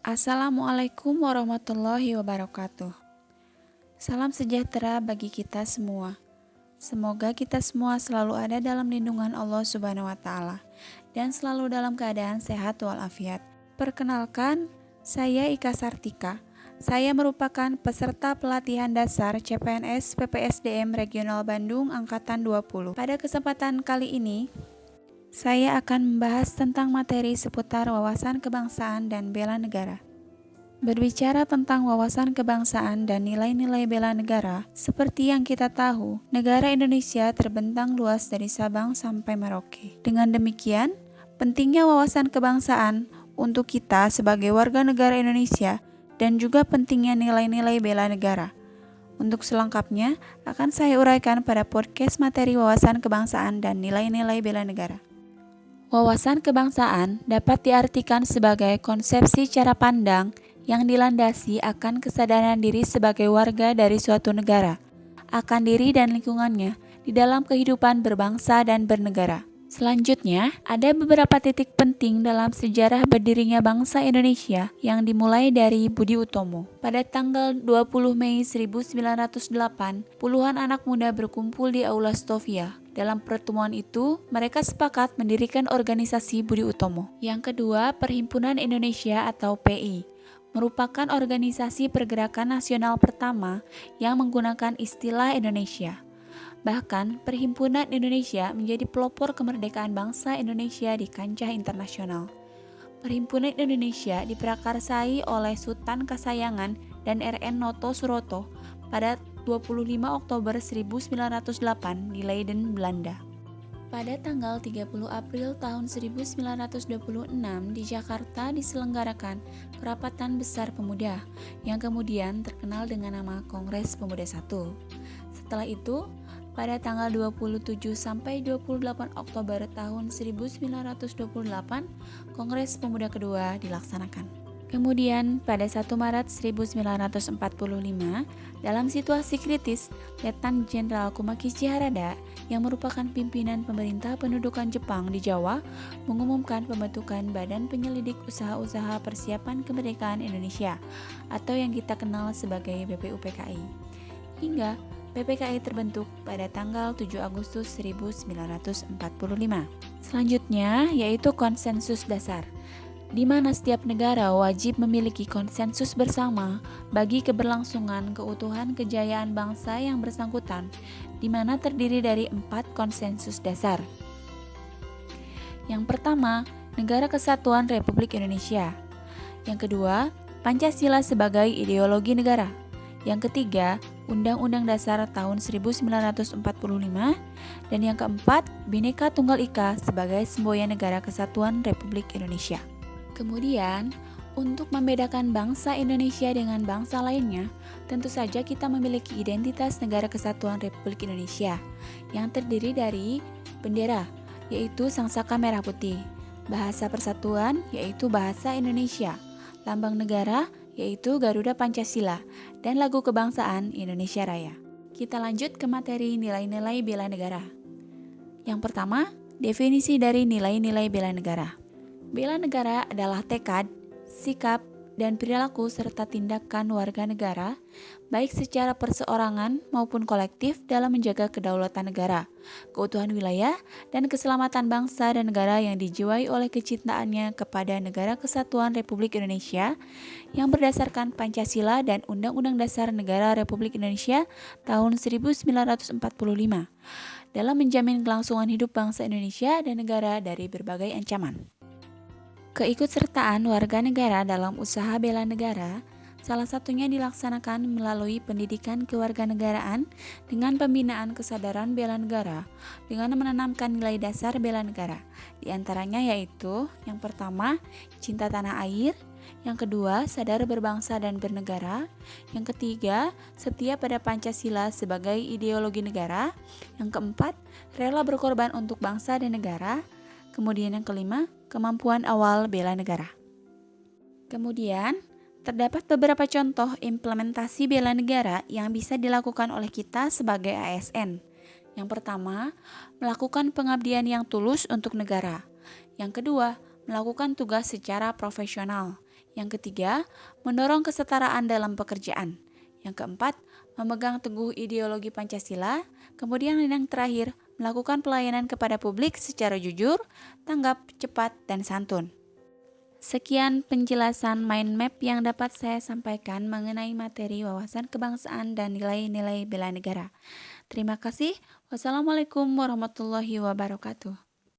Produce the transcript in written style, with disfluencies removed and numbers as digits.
Assalamualaikum warahmatullahi wabarakatuh. Salam sejahtera bagi kita semua. Semoga kita semua selalu ada dalam lindungan Allah Subhanahu wa Ta'ala dan selalu dalam keadaan sehat walafiat. Perkenalkan, saya Ika Sartika. Saya merupakan peserta pelatihan dasar CPNS PPSDM Regional Bandung Angkatan 20. Pada kesempatan kali ini, saya akan membahas tentang materi seputar wawasan kebangsaan dan bela negara. Berbicara tentang wawasan kebangsaan dan nilai-nilai bela negara, seperti yang kita tahu, negara Indonesia terbentang luas dari Sabang sampai Merauke. Dengan demikian, pentingnya wawasan kebangsaan untuk kita sebagai warga negara Indonesia dan juga pentingnya nilai-nilai bela negara. Untuk selengkapnya, akan saya uraikan pada podcast materi wawasan kebangsaan dan nilai-nilai bela negara. Wawasan kebangsaan dapat diartikan sebagai konsepsi cara pandang yang dilandasi akan kesadaran diri sebagai warga dari suatu negara, akan diri dan lingkungannya di dalam kehidupan berbangsa dan bernegara. Selanjutnya, ada beberapa titik penting dalam sejarah berdirinya bangsa Indonesia yang dimulai dari Budi Utomo. Pada tanggal 20 Mei 1908, puluhan anak muda berkumpul di Aula Stovia. Dalam pertemuan itu, mereka sepakat mendirikan organisasi Budi Utomo. Yang kedua, Perhimpunan Indonesia atau PI merupakan organisasi pergerakan nasional pertama yang menggunakan istilah Indonesia. Bahkan, Perhimpunan Indonesia menjadi pelopor kemerdekaan bangsa Indonesia di kancah internasional. Perhimpunan Indonesia diprakarsai oleh Sultan Kasayangan dan RN Noto Suroto pada 25 Oktober 1908 di Leiden, Belanda. Pada tanggal 30 April tahun 1926 di Jakarta diselenggarakan Kerapatan Besar Pemuda yang kemudian terkenal dengan nama Kongres Pemuda I. Setelah itu, pada tanggal 27 sampai 28 Oktober tahun 1928, Kongres Pemuda kedua dilaksanakan. Kemudian pada 1 Maret 1945, dalam situasi kritis, Letnan Jenderal Kumakichi Harada yang merupakan pimpinan pemerintah pendudukan Jepang di Jawa mengumumkan pembentukan Badan Penyelidik Usaha-Usaha Persiapan Kemerdekaan Indonesia atau yang kita kenal sebagai BPUPKI. Hingga PPKI terbentuk pada tanggal 7 Agustus 1945. Selanjutnya yaitu konsensus dasar, di mana setiap negara wajib memiliki konsensus bersama bagi keberlangsungan keutuhan kejayaan bangsa yang bersangkutan, di mana terdiri dari 4 konsensus dasar. Yang pertama, Negara Kesatuan Republik Indonesia. Yang kedua, Pancasila sebagai ideologi negara. Yang ketiga, Undang-Undang Dasar tahun 1945. Dan yang keempat, Bhinneka Tunggal Ika sebagai semboyan Negara Kesatuan Republik Indonesia. Kemudian, untuk membedakan bangsa Indonesia dengan bangsa lainnya, tentu saja kita memiliki identitas Negara Kesatuan Republik Indonesia yang terdiri dari bendera, yaitu sangsaka merah putih, bahasa persatuan, yaitu bahasa Indonesia, lambang negara, yaitu Garuda Pancasila, dan lagu kebangsaan Indonesia Raya. Kita lanjut ke materi nilai-nilai bela negara. Yang pertama, definisi dari nilai-nilai bela negara. Bela negara adalah tekad, sikap, dan perilaku serta tindakan warga negara, baik secara perseorangan maupun kolektif dalam menjaga kedaulatan negara, keutuhan wilayah, dan keselamatan bangsa dan negara yang dijiwai oleh kecintaannya kepada Negara Kesatuan Republik Indonesia yang berdasarkan Pancasila dan Undang-Undang Dasar Negara Republik Indonesia tahun 1945 dalam menjamin kelangsungan hidup bangsa Indonesia dan negara dari berbagai ancaman. Keikutsertaan warga negara dalam usaha bela negara salah satunya dilaksanakan melalui pendidikan kewarganegaraan dengan pembinaan kesadaran bela negara dengan menanamkan nilai dasar bela negara. Di antaranya yaitu yang pertama, cinta tanah air, yang kedua, sadar berbangsa dan bernegara, yang ketiga, setia pada Pancasila sebagai ideologi negara, yang keempat, rela berkorban untuk bangsa dan negara, kemudian yang kelima, kemampuan awal bela negara. Kemudian, terdapat beberapa contoh implementasi bela negara yang bisa dilakukan oleh kita sebagai ASN. Yang pertama, melakukan pengabdian yang tulus untuk negara. Yang kedua, melakukan tugas secara profesional. Yang ketiga, mendorong kesetaraan dalam pekerjaan. Yang keempat, memegang teguh ideologi Pancasila. Kemudian yang terakhir, melakukan pelayanan kepada publik secara jujur, tanggap, cepat, dan santun. Sekian penjelasan mind map yang dapat saya sampaikan mengenai materi wawasan kebangsaan dan nilai-nilai bela negara. Terima kasih. Wassalamualaikum warahmatullahi wabarakatuh.